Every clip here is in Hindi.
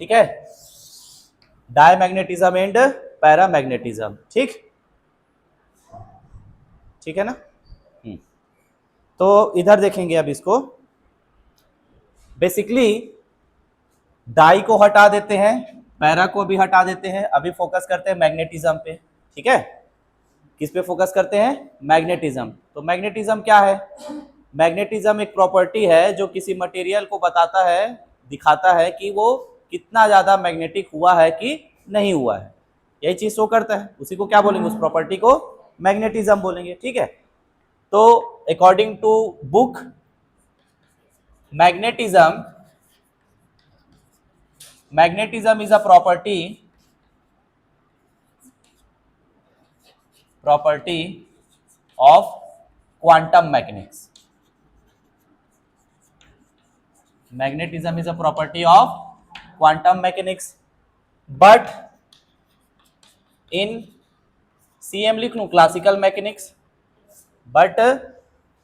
ठीक है, डायमैग्नेटिज्म एंड पैरामैग्नेटिज्म। ठीक ठीक है ना। तो इधर देखेंगे अब इसको, बेसिकली डाई को हटा देते हैं, पैरा को भी हटा देते हैं, अभी फोकस करते हैं मैग्नेटिज्म पे। ठीक है, किस पे फोकस करते हैं? मैग्नेटिज्म। तो मैग्नेटिज्म क्या है? मैग्नेटिज्म एक प्रॉपर्टी है जो किसी मटेरियल को बताता है, दिखाता है कि वो कितना ज्यादा मैग्नेटिक हुआ है कि नहीं हुआ है, यही चीज शो करता है। उसी को क्या बोलेंगे? उस प्रॉपर्टी को मैग्नेटिज्म बोलेंगे। ठीक है, तो according to book magnetism is a property of quantum mechanics. Magnetism is a property of quantum mechanics, but in CM लिख लूं classical mechanics, but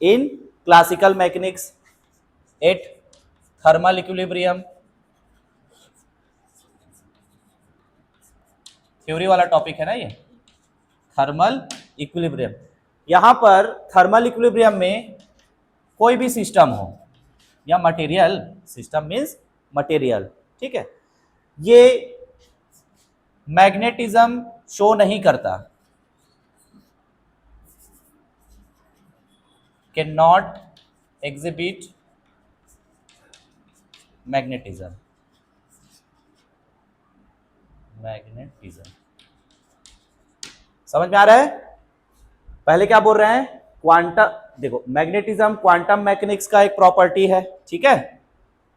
in classical mechanics at thermal equilibrium, theory वाला टॉपिक है ना ये, थर्मल इक्विलिब्रियम। यहां पर थर्मल इक्विलिब्रियम में कोई भी सिस्टम हो या मटेरियल, सिस्टम मीन्स मटेरियल, ठीक है, ये मैग्नेटिज्म शो नहीं करता, कैन नॉट एग्जिबिट मैग्नेटिज्म। समझ में आ रहा है? पहले क्या बोल रहे हैं? क्वांटम, देखो मैग्नेटिज्म क्वांटम मैकेनिक्स का एक प्रॉपर्टी है, ठीक है,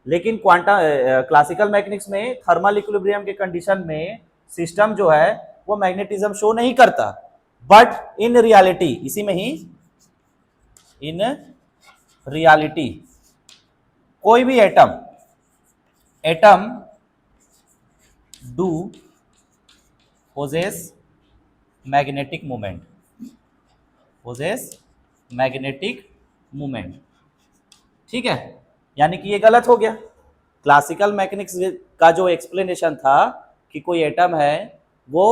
लेकिन क्वांटम क्लासिकल मैकेनिक्स में थर्मल इक्विलिब्रियम के कंडीशन में सिस्टम जो है वो मैग्नेटिज्म शो नहीं करता, बट इन रियलिटी, इसी में ही इन रियलिटी कोई भी atom do possess magnetic movement, ठीक है, यानी कि ये गलत हो गया। क्लासिकल मैकेनिक्स का जो एक्सप्लेनेशन था कि कोई एटम है वो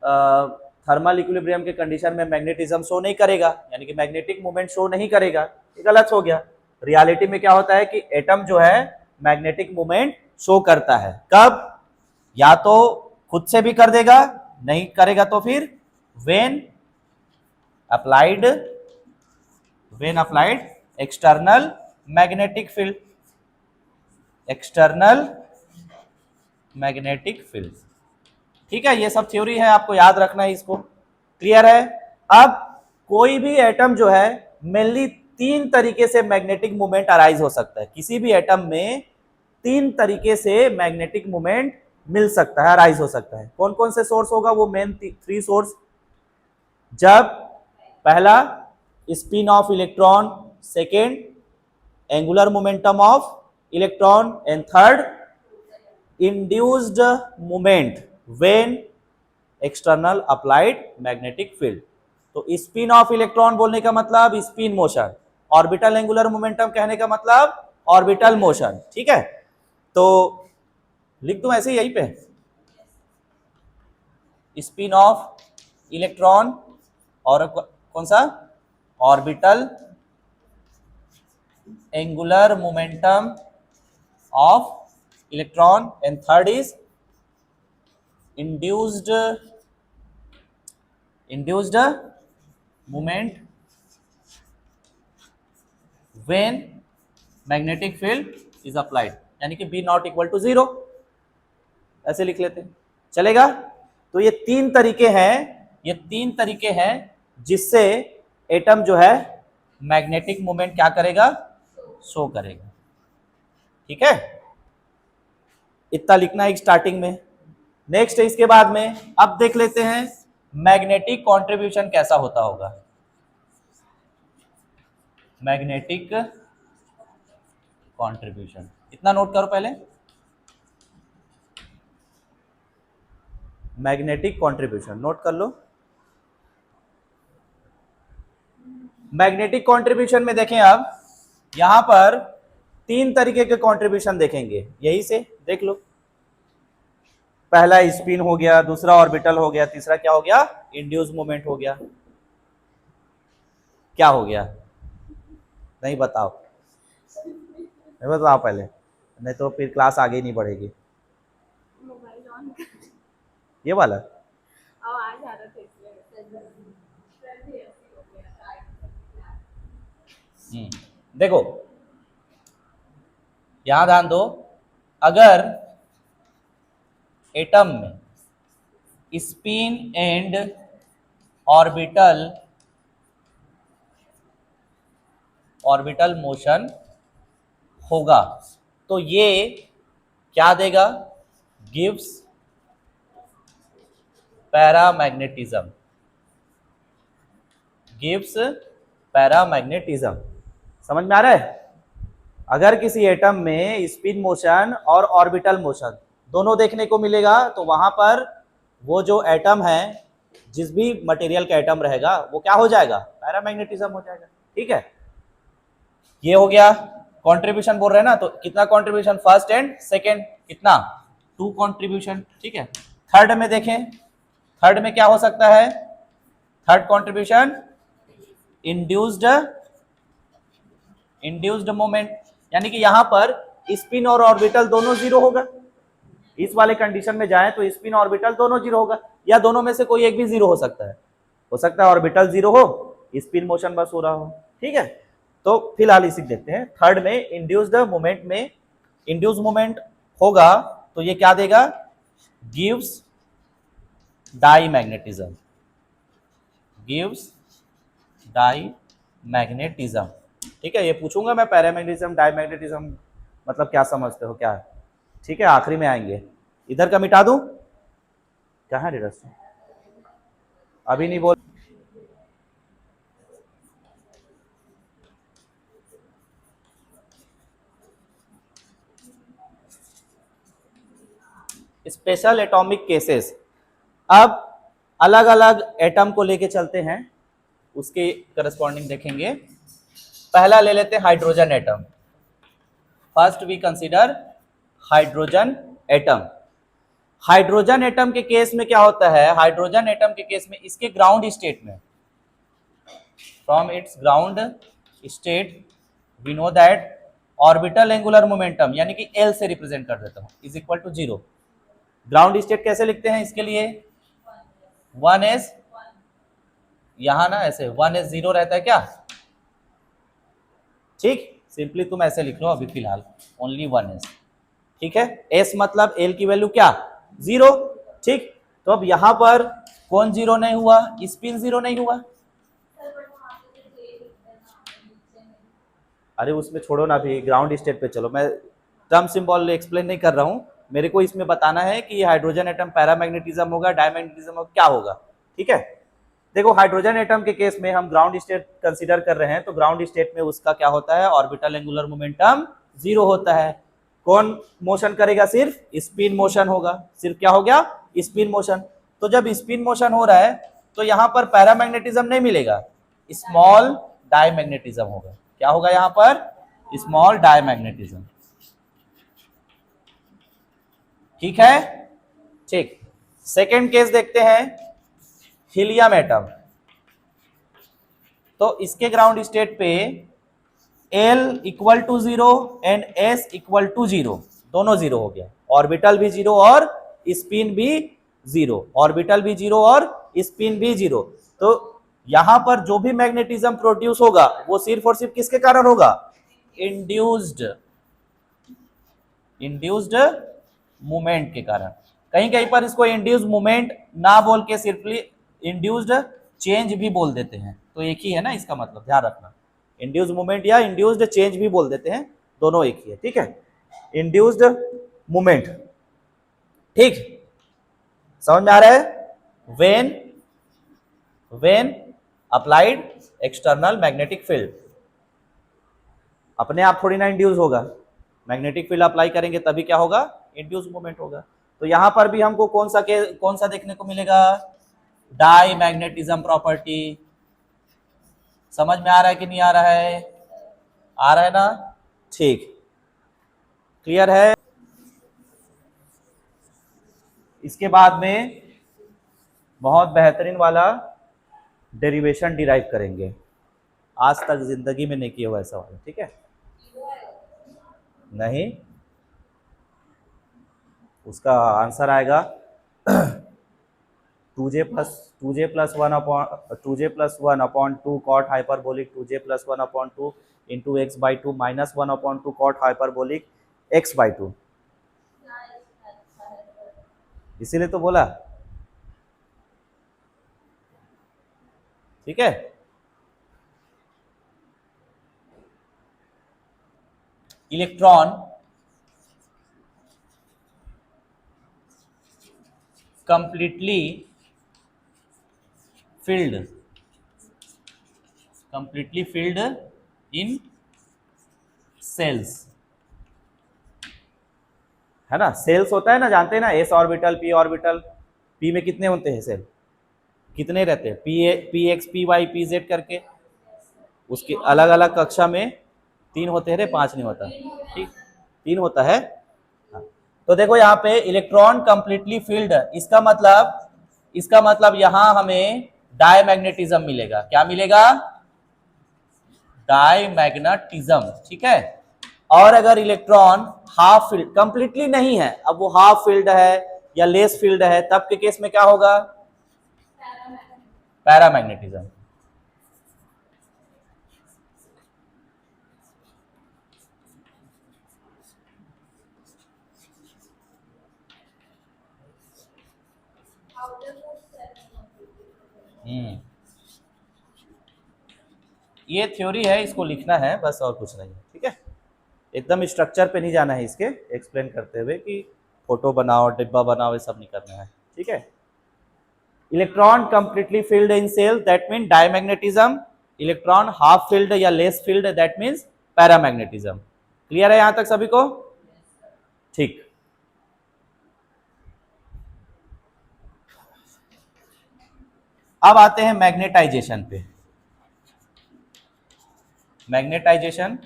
थर्मल इक्विलिब्रियम के कंडीशन में मैग्नेटिज्म शो नहीं करेगा, यानी कि मैग्नेटिक मूवमेंट शो नहीं करेगा, ये गलत हो गया। रियलिटी में क्या होता है कि एटम जो है मैग्नेटिक मूवमेंट शो करता है। कब? या तो खुद से भी कर देगा, नहीं करेगा तो फिर when applied external magnetic field, ठीक है, ये सब थ्योरी है, आपको याद रखना है इसको। क्लियर है? अब कोई भी एटम जो है मेनली 3 तरीके से मैग्नेटिक मूवमेंट अराइज हो सकता है, किसी भी एटम में 3 तरीके से मैग्नेटिक मूवमेंट मिल सकता है, अराइज हो सकता है। कौन कौन से सोर्स होगा? वो मेन 3 सोर्स। जब पहला spin off electron, second angular momentum of electron, and third induced movement when external applied magnetic field. तो स्पिन ऑफ इलेक्ट्रॉन बोलने का मतलब spin motion, orbital angular momentum कहने का मतलब ऑर्बिटल मोशन, ठीक है। तो लिख दूं ऐसे यहीं पे, स्पिन ऑफ इलेक्ट्रॉन और कौन सा? Orbital angular momentum of electron, and third is induced movement when magnetic field is applied, यानी कि B नॉट इक्वल टू 0, ऐसे लिख लेते हैं, चलेगा। तो ये 3 तरीके हैं जिससे एटम जो है मैग्नेटिक मोमेंट क्या करेगा? शो करेगा, ठीक है। इतना लिखना है स्टार्टिंग में। नेक्स्ट है इसके बाद में, अब देख लेते हैं मैग्नेटिक कंट्रीब्यूशन कैसा होता होगा। मैग्नेटिक कंट्रीब्यूशन इतना नोट करो पहले, मैग्नेटिक कंट्रीब्यूशन नोट कर लो। मैग्नेटिक कंट्रीब्यूशन में देखें, अब यहां पर 3 तरीके के कंट्रीब्यूशन देखेंगे, यही से देख लो। पहला स्पिन हो गया, दूसरा ऑर्बिटल हो गया, तीसरा क्या हो गया, इंड्यूस मोमेंट हो गया। क्या हो गया, नहीं बताओ, नहीं बताओ पहले, नहीं तो फिर क्लास आगे ही नहीं बढ़ेगी। मोबाइल ऑन कर, ये वाला आवाज आ रहा था इसलिए। देखो यहां ध्यान दो, अगर एटम में स्पिन एंड ऑर्बिटल मोशन होगा तो ये क्या देगा, गिव्स पैरामैग्नेटिज्म, गिव्स पैरामैग्नेटिज्म। समझ में आ रहा है? अगर किसी एटम में स्पिन मोशन और ऑर्बिटल मोशन दोनों देखने को मिलेगा तो वहां पर वो जो एटम है, जिस भी मटेरियल का एटम रहेगा वो क्या हो जाएगा, पैरामैग्नेटिज्म हो जाएगा। ठीक है, ये हो गया कंट्रीब्यूशन बोल रहे हैं ना, तो कितना कंट्रीब्यूशन, फर्स्ट एंड सेकंड, कितना, 2 कंट्रीब्यूशन। ठीक है, थर्ड में देखें, थर्ड में क्या हो सकता है, थर्ड कंट्रीब्यूशन इंड्यूस्ड मोमेंट, यानी कि यहां पर स्पिन और ऑर्बिटल दोनों जीरो होगा। इस वाले कंडीशन में जाए तो स्पिन ऑर्बिटल दोनों जीरो होगा, या दोनों में से कोई एक भी जीरो हो सकता है ऑर्बिटल जीरो हो, स्पिन मोशन बस हो रहा हो। ठीक है, तो फिलहाल इसी देखते हैं। थर्ड में इंड्यूस्ड मोमेंट में इंड्यूस मोमेंट होगा तो ये क्या देगा, गिव्स डाईमैग्नेटिज्म, गिव्स डाईमैग्नेटिज्म। ठीक है, ये पूछूंगा मैं, पैरामैग्नेटिज्म डाईमैग्नेटिज्म मतलब क्या समझते हो क्या है? ठीक है, आखिरी में आएंगे। इधर का मिटा दूं, कहाँ है रस्सी, अभी नहीं बोल, स्पेशल एटॉमिक केसेस। अब अलग अलग एटम को लेके चलते हैं, उसके करस्पॉन्डिंग देखेंगे। पहला ले लेते हैं hydrogen atom. First we consider hydrogen atom. Hydrogen atom के केस में क्या होता है, हाइड्रोजन एटम के केस में इसके ग्राउंड स्टेट में, from its ground state we know that orbital angular momentum, यानी कि एल से रिप्रेजेंट कर देता हूं, is equal to 0। Ground state कैसे लिखते हैं इसके लिए, 1s, यहां ना ऐसे 1s 0 रहता है क्या, ठीक, सिंपली तुम ऐसे लिख लो अभी फिलहाल, ओनली 1s। ठीक है, s मतलब l की वैल्यू क्या, 0। ठीक, तो अब यहां पर कौन जीरो नहीं हुआ, स्पिन जीरो नहीं हुआ, अरे उसमें छोड़ो ना, अभी ग्राउंड स्टेट पे चलो, मैं टर्म सिंबल एक्सप्लेन नहीं कर रहा हूं, मेरे को इसमें बताना है कि ये हाइड्रोजन एटम पैरामैग्नेटिज्म होगा, डायमैग्नेटिज्म होगा, क्या होगा। ठीक है, देखो हाइड्रोजन एटम के केस में हम ग्राउंड स्टेट कंसीडर कर रहे हैं, तो ग्राउंड स्टेट में उसका क्या होता है, ऑर्बिटल एंगुलर मोमेंटम 0 होता है। कौन मोशन करेगा, सिर्फ स्पिन मोशन होगा, सिर्फ क्या हो गया, स्पिन मोशन। तो जब स्पिन मोशन हो रहा है तो यहां पर पैरामैग्नेटिज्म नहीं मिलेगा, स्मॉल डायमैग्नेटिज्म होगा। क्या होगा यहां पर, स्मॉल डायमैग्नेटिज्म। ठीक है, ठीक, सेकेंड केस देखते हैं, हीलियम एटम। तो इसके ग्राउंड स्टेट पे L equal to 0 and S equal to 0, दोनों 0 हो गया, ऑर्बिटल भी 0 और स्पिन भी 0, ऑर्बिटल भी 0 और स्पिन भी 0। तो यहां पर जो भी मैग्नेटिज्म प्रोड्यूस होगा वो सिर्फ और सिर्फ किसके कारण होगा, इंड्यूस्ड मूवमेंट के कारण। कहीं कहीं पर इसको इंड्यूस्ड मूवमेंट ना बोल के सिर्फली इंड्यूस्ड चेंज भी बोल देते हैं, तो एक ही है ना इसका मतलब, ध्यान रखना, इंड्यूस्ड मूवमेंट या इंड्यूस्ड चेंज भी बोल देते हैं, दोनों एक ही है। ठीक है, इंड्यूस्ड मूवमेंट, ठीक, समझ में आ रहा है। When applied external magnetic field, अपने आप थोड़ी ना इंड्यूस होगा, मैग्नेटिक फील्ड अप्लाई करेंगे तभी क्या होगा, इंड्यूस मूवमेंट होगा। तो यहां पर भी हमको कौन सा देखने को मिलेगा, डाई मैग्नेटिज्म प्रॉपर्टी। समझ में आ रहा है कि नहीं आ रहा है, आ रहा है ना, ठीक, क्लियर है। इसके बाद में बहुत बेहतरीन वाला डेरिवेशन डिराइव करेंगे, आज तक जिंदगी में नहीं किया हुआ ऐसा वाला, ठीक है? नहीं, उसका आंसर आएगा 2j+1/2 cot hyperbolic 2j+1/2 into x/2 -1/2 cot hyperbolic x/2। इसीलिए तो बोला, ठीक है? Electron completely filled in cells, है ना? सेल्स होता है ना, जानते हैं ना, s orbital, p orbital. p में कितने होते हैं सेल? कितने रहते हैं? px py pz करके, उसके अलग अलग कक्षा में 3 होते हैं रे, 5 नहीं होता, ठीक? 3 होता है। तो देखो यहाँ पे इलेक्ट्रॉन कंप्लीटली फील्ड, इसका मतलब यहां हमें डायमैग्नेटिज्म मिलेगा। क्या मिलेगा? डायमैग्नेटिज्म, ठीक है? और अगर इलेक्ट्रॉन हाफ फील्ड, कंप्लीटली नहीं है, अब वो हाफ फील्ड है या लेस फील्ड है, तब के केस में क्या होगा? पैरामैग्नेटिज्म। ये थ्योरी है, इसको लिखना है बस, और कुछ नहीं है, ठीक है? एकदम स्ट्रक्चर पे नहीं जाना है, इसके एक्सप्लेन करते हुए कि फोटो बनाओ, डिब्बा बनाओ, ये सब नहीं करना है, ठीक है? Electron completely filled in shell, that mean diamagnetism. Electron half filled या less filled, that means paramagnetism. Clear है यहां तक सभी को? ठीक। अब आते हैं मैग्नेटाइजेशन पे। मैग्नेटाइजेशन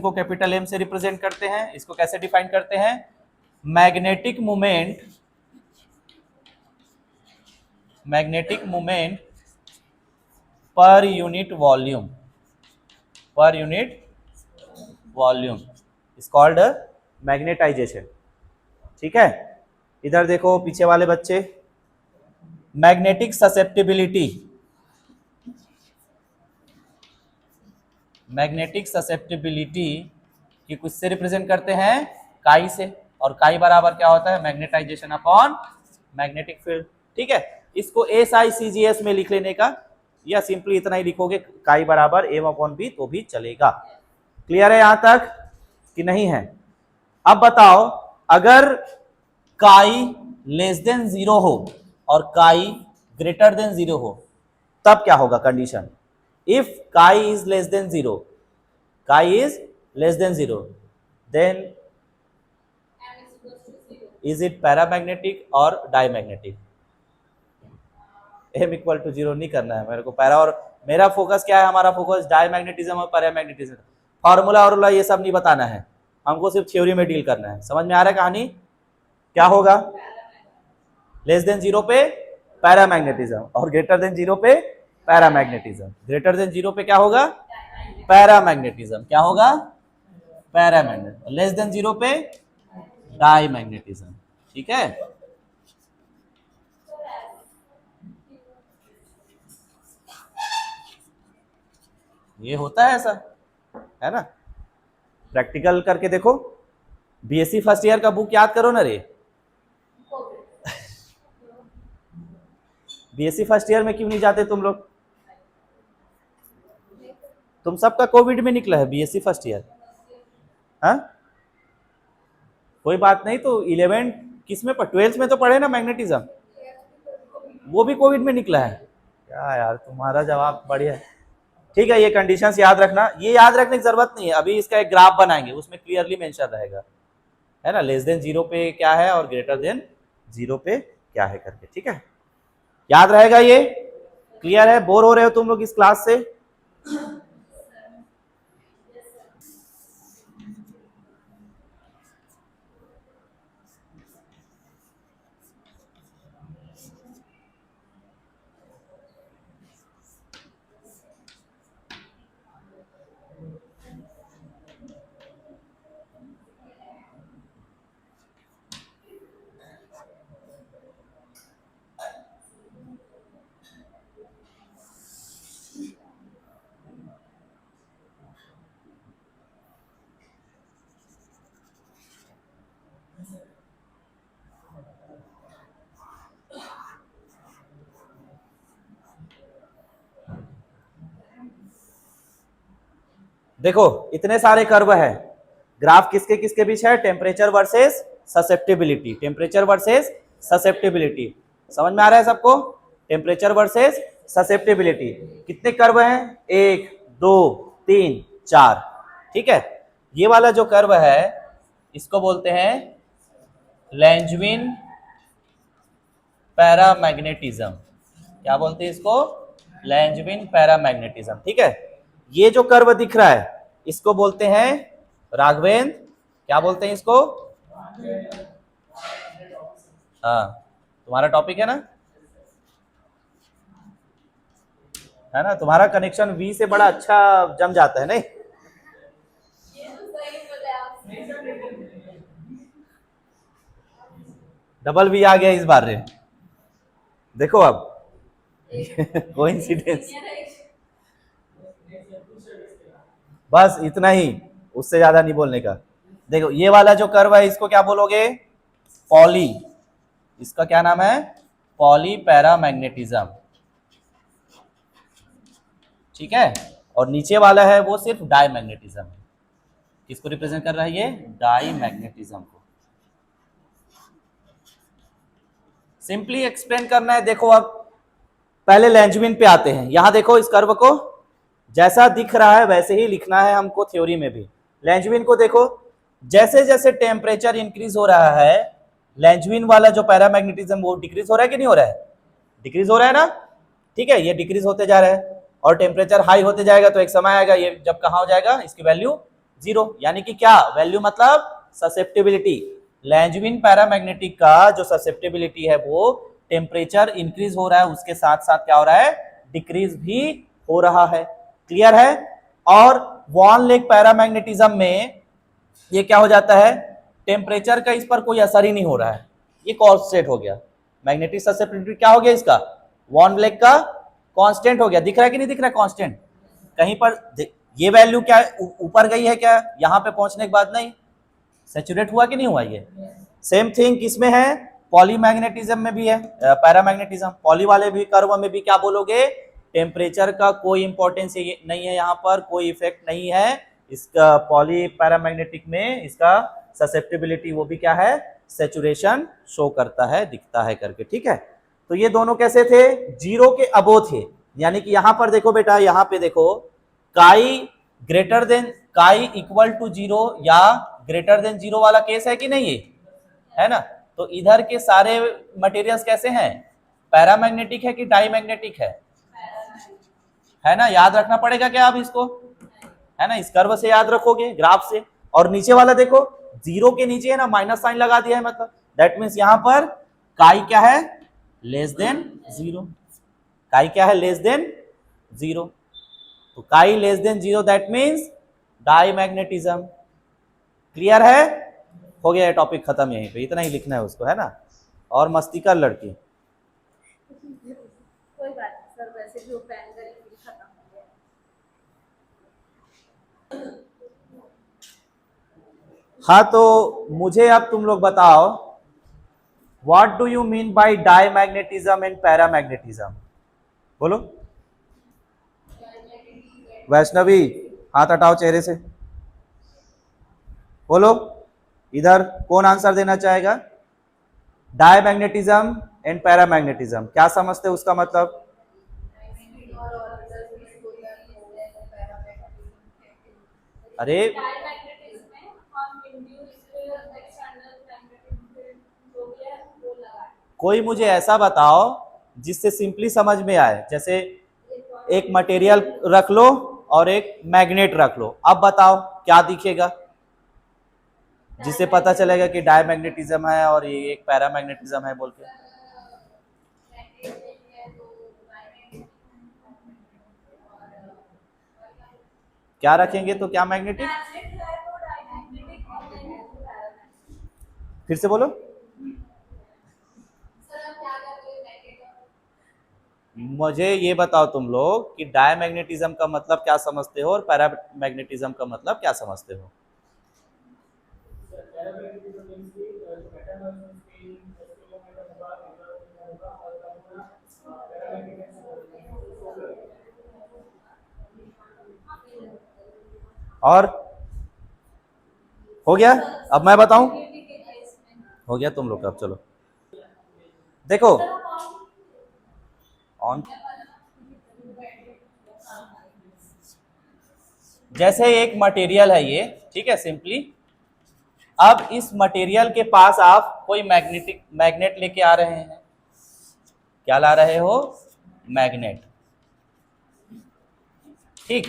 को कैपिटल एम से रिप्रेजेंट करते हैं। इसको कैसे डिफाइन करते हैं? Magnetic moment per unit volume is called magnetisation, ठीक है? इधर देखो पीछे वाले बच्चे, मैग्नेटिक ससेप्टिबिलिटी की कुछ से रिप्रेजेंट करते हैं, काई से, और काई बराबर क्या होता है? मैग्नेटाइजेशन अपॉन मैग्नेटिक फील्ड, ठीक है? इसको SICGS में लिख लेने का, या सिंपली इतना ही लिखोगे, काई बराबर m/b, तो भी चलेगा। क्लियर है यहां तक कि नहीं है? अब बताओ, अगर काई लेस देन 0 हो और काई ग्रेटर देन 0 हो, तब क्या होगा condition? If chi is less than 0, then is it paramagnetic or diamagnetic? m=0 नहीं करना है मेरे को पैरा, और मेरा फोकस क्या है? हमारा फोकस डायमैग्नेटिज्म और पैरामैग्नेटिज्म। फॉर्मूला ये सब नहीं बताना है हमको, सिर्फ थ्योरी में डील करना है। समझ में आ रहा है कहानी? क्या होगा? लेस देन 0 पे पैरामैग्नेटिज्म, और ग्रेटर देन 0 पे पैरामैग्नेटिज्म। ग्रेटर देन 0 पे क्या होगा? पैरामैग्नेटिज्म। क्या होगा? पैरामैग्नेटिज्म। लेस देन 0 पे डायमैग्नेटिज्म, ठीक है? ये होता है ऐसा, है ना? प्रैक्टिकल करके देखो। BSc फर्स्ट ईयर का बुक याद करो ना रे। BSc फर्स्ट ईयर में क्यों नहीं जाते तुम लोग? तुम सबका कोविड में निकला है BSc फर्स्ट ईयर, हाँ? कोई बात नहीं, तो 11 किस में 12th में तो पढ़े ना मैग्नेटिज्म, वो भी कोविड में निकला है। क्या यार, तुम्हारा जवाब बढ़िया है, ठीक है? ये कंडीशंस याद रखना, ये याद रखने की जरूरत नहीं है, अभी इसका एक ग्राफ बनाएंगे, उसमें क्लियरली मेंशन रहेगा, है ना? लेस देन 0 पे क्या है और ग्रेटर देन 0 पे क्या है करके, ठीक है? याद रहेगा ये? क्लियर है? बोर हो रहे हो तुम लोग इस क्लास से? देखो इतने सारे कर्व है, ग्राफ किसके किसके बीच है, temperature versus susceptibility, temperature versus susceptibility, समझ में आ रहा है सबको, टेम्परेचर वर्सेस ससेप्टेबिलिटी। कितने कर्व हैं, 1 2 3 4, ठीक है। ये वाला जो कर्व है इसको बोलते हैं लैंजविन पैरामैग्नेटिज्म। क्या बोलते हैं इसको, लैंजविन पैरामैग्नेटिज्म, ठीक है। ये जो कर्व दिख रहा है इसको बोलते हैं राघवेंद्र, क्या बोलते हैं इसको, हाँ तुम्हारा टॉपिक है ना, तुम्हारा कनेक्शन वी से बड़ा अच्छा जम जाता है नहीं। डबल वी आ गया इस बार रे, देखो अब कोइंसिडेंस, बस इतना ही, उससे ज्यादा नहीं बोलने का। देखो ये वाला जो कर्व है इसको क्या बोलोगे, पॉली, इसका क्या नाम है, पॉली पैरामैग्नेटिज्म, ठीक है। और नीचे वाला है वो सिर्फ डाईमैग्नेटिज्म है। किसको रिप्रेजेंट कर रहा है ये, डाईमैग्नेटिज्म को। सिंपली एक्सप्लेन करना है। देखो अब पहले लैंजविन पे आते हैं, यहां देखो इस कर्व को जैसा दिख रहा है वैसे ही लिखना है हमको थ्योरी में भी। लैंजविन को देखो, जैसे जैसे टेम्परेचर इंक्रीज हो रहा है लैंजविन वाला जो पैरामैग्नेटिज्म वो डिक्रीज हो रहा है कि नहीं हो रहा है, डिक्रीज हो रहा है ना, ठीक है। ये डिक्रीज होते जा रहा है और टेम्परेचर हाई होते जाएगा तो एक समय आएगा ये जब कहां हो जाएगा, इसकी वैल्यू 0, यानी कि क्या वैल्यू, मतलब ससेप्टेबिलिटी। लैंजविन पैरामैग्नेटिक का जो ससेप्टेबिलिटी है वो टेम्परेचर इंक्रीज हो रहा है उसके साथ साथ क्या हो रहा है, डिक्रीज भी हो रहा है, क्लियर है। और वॉन लेग पैरामैग्नेटिज्म में ये क्या हो जाता है, टेम्परेचर का इस पर कोई असर ही नहीं हो रहा है, ये कांस्टेंट हो गया। मैग्नेटिक ससेप्टेबिलिटी क्या हो गया इसका, वॉन लेग का कांस्टेंट हो गया, दिख रहा है कि नहीं दिख रहा है कांस्टेंट, कहीं पर ये वैल्यू क्या ऊपर गई है क्या, यहां पे पहुंचने के बाद नहीं, सैचुरेट हुआ कि नहीं हुआ। ये सेम थिंग किसमें है, पॉलीमैग्नेटिज्म में भी है, पैरामैग्नेटिज्म। पॉली वाले भी कर्व में भी क्या बोलोगे, टेम्परेचर का कोई इंपॉर्टेंस नहीं है, यहाँ पर कोई इफेक्ट नहीं है इसका, पॉली पैरामैग्नेटिक में इसका ससेप्टेबिलिटी वो भी क्या है, सैचुरेशन शो करता है, दिखता है करके, ठीक है। तो ये दोनों कैसे थे, 0 के अबो थे, यानी कि यहां पर देखो बेटा, यहां पे देखो काई ग्रेटर देन, काई इक्वल टू 0 या ग्रेटर देन 0 वाला केस है कि नहीं, ये है ना। तो इधर के सारे मटेरियल्स कैसे हैं, पैरामैग्नेटिक है कि डाईमैग्नेटिक है ना, याद रखना पड़ेगा क्या अब इसको, है ना, इस कर्व से याद रखोगे, ग्राफ से। और नीचे वाला देखो 0 के नीचे है ना माइनस साइन लगा दिया है, मतलब दैट मीन्स यहां पर काई क्या है, लेस देन 0, काई क्या है, लेस देन 0, तो chi less than 0 that means diamagnetism, clear है, हो गया टॉपिक खत्म, यहीं पे इतना ही लिखना है उसको, है ना। और मस्ती कर लड़की, कोई बात नहीं सर, वैसे भी वो पैन करेंगे खत्म हो गया। हाँ तो मुझे अब तुम लोग बताओ, what do you mean by diamagnetism and paramagnetism, बोलो। वैष्णवी हाथ हटाओ चेहरे से, बोलो इधर, कौन आंसर देना चाहेगा, डाईमैग्नेटिज्म एंड पैरामैग्नेटिज्म क्या समझते हो उसका मतलब, अरे डायमैग्नेटिज्म में हम इंड्यूस एक्सटर्नल मैग्नेटिक जो भी है वो लगा, कोई मुझे ऐसा बताओ जिससे सिंपली समझ में आए, जैसे एक मटेरियल रख लो और एक मैग्नेट रख लो, अब बताओ क्या दिखेगा, जिससे पता चलेगा कि डायमैग्नेटिज्म है और ये एक पैरामैग्नेटिज्म है बोल के। क्या रखेंगे तो क्या मैग्नेटिक, फिर से बोलो, मुझे ये बताओ तुम लोग कि डायमैग्नेटिज्म का मतलब क्या समझते हो और पैरामैग्नेटिज्म का मतलब क्या समझते हो। और हो गया? अब मैं बताऊं? मैग्नेटिक के केस में हो गया तुम लोग का? अब चलो देखो ऑन। जैसे एक मटेरियल है ये, ठीक है, सिंपली अब इस मटेरियल के पास आप कोई मैग्नेट लेके आ रहे हैं। क्या ला रहे हो? मैग्नेट। ठीक,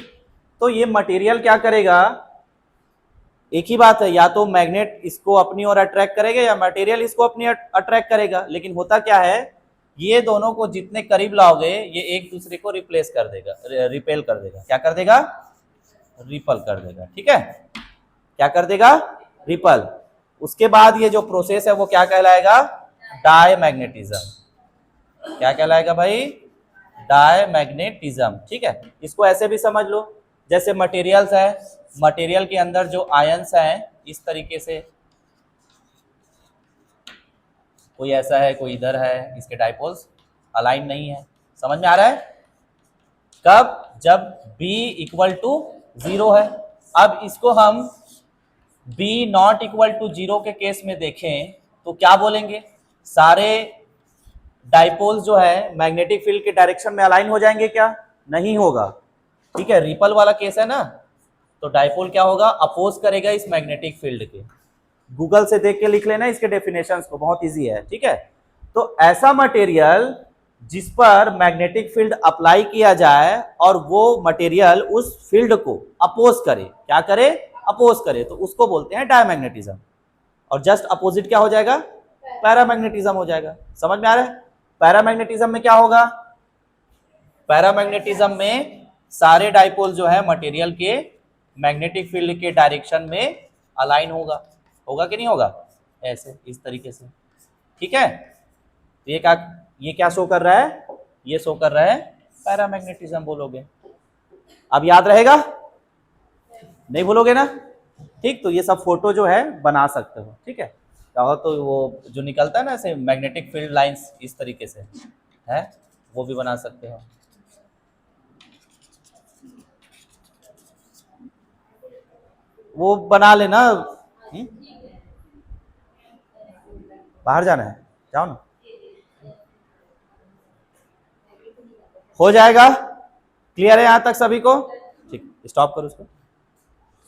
तो ये मटेरियल क्या करेगा? एक ही बात है, या तो मैग्नेट इसको अपनी ओर अट्रैक्ट करेगा या मटेरियल इसको अपनी अट्रैक्ट करेगा। लेकिन होता क्या है, ये दोनों को जितने करीब लाओगे ये एक दूसरे को रिप्लेस कर देगा, रिपेल कर देगा। क्या कर देगा? रिपल कर देगा। ठीक है, क्या कर देगा? रिपल। उसके बाद ये जो प्रोसेस है वो क्या कहलाएगा? डायमैग्नेटिज्म। क्या कहलाएगा भाई? डायमैग्नेटिज्म। ठीक है, इसको ऐसे भी समझ लो, जैसे मटेरियल्स है, मटेरियल के अंदर जो आयंस हैं इस तरीके से, कोई ऐसा है कोई इधर है, इसके डाइपोल्स अलाइन नहीं है। समझ में आ रहा है? कब? जब B इक्वल टू 0 है। अब इसको हम B नॉट इक्वल टू 0 के केस में देखें तो क्या बोलेंगे? सारे डाइपोल्स जो है मैग्नेटिक फील्ड के डायरेक्शन में अलाइन हो जाएंगे क्या? नहीं होगा। ठीक है, रिपल वाला केस है ना, तो डाइपोल क्या होगा? अपोज करेगा इस मैग्नेटिक फील्ड के। गूगल से देख के लिख लेना इसके डेफिनेशंस को, बहुत इजी है। ठीक है, तो ऐसा मटेरियल जिस पर मैग्नेटिक फील्ड अप्लाई किया जाए और वो मटेरियल उस फील्ड को अपोज करे, क्या करे? अपोज करे, तो उसको बोलते हैं डायमैग्नेटिज्म। और जस्ट अपोजिट क्या हो जाएगा? पैरामैग्नेटिज्म हो जाएगा। समझ में आ रहा है? पैरामैग्नेटिज्म में क्या होगा? पैरामैग्नेटिज्म में सारे डाइपोल जो है मटेरियल के मैग्नेटिक फील्ड के डायरेक्शन में अलाइन होगा। होगा कि नहीं होगा? ऐसे, इस तरीके से। ठीक है, तो ये क्या शो कर रहा है? ये शो कर रहा है पैरामैग्नेटिज्म बोलोगे। अब याद रहेगा? नहीं भूलोगे ना? ठीक, तो ये सब फोटो जो है बना सकते हो। ठीक है, चाहो तो वो जो निकलता है ना ऐसे मैग्नेटिक फील्ड लाइंस इस तरीके से है, वो भी बना सकते हो। वो बना लेना। बाहर जाना है? जाओ ना। हो जाएगा? क्लियर है यहां तक सभी को? ठीक, स्टॉप करो उसको।